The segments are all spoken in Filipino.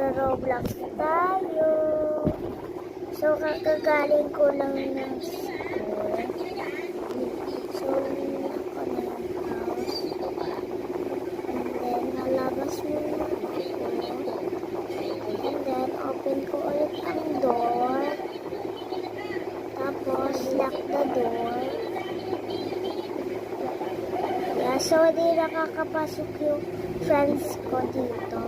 Magro-Roblox tayo. So, kakagaling ko lang ng school. So, ako na yung house. And then, nalabas muna ako. And then, open ko ulit ang door. Tapos, lock the door. Yeah, so, di nakakapasok yung friends ko dito.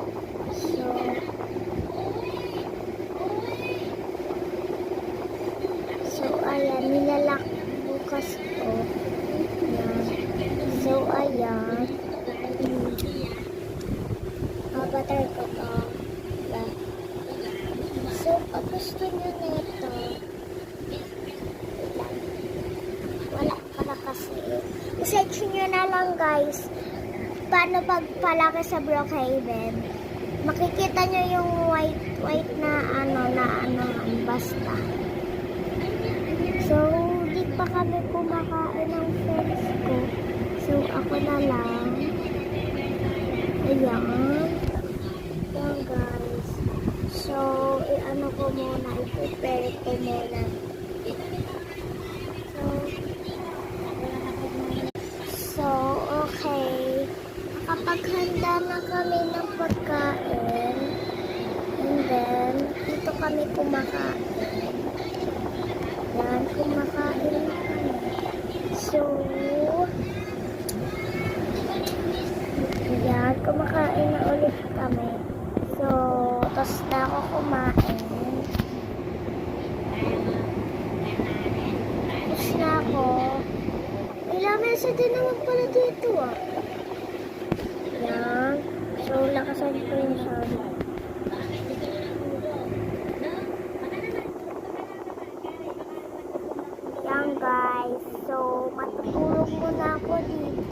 So, ayan, nilalak bukas ko. Ayan. So, ayan. Mabatar ko to. Ayan. So, pag gusto nyo nito, wala pala kasi. I-search nyo na lang, guys, paano pagpalaki sa Brookhaven. Makikita nyo yung white na basta. So, di pa kami kumakain ng friends ko. So, ako na lang. Ayan. Ayan, guys. So, i-ano ko muna, i-prepare ko muna. So, okay. Nakapaghanda na kami ng pagkain. And then, dito kami kumakain. Yan, kumakain na kami. So, yan, kumakain na ulit kami. So, tapos na ako kumain. Tapos na ako. Ilang mesa din naman pala dito ah. Yan. So, lakasan ko yung sound. Yan guys. So, matutulog muna ako dito.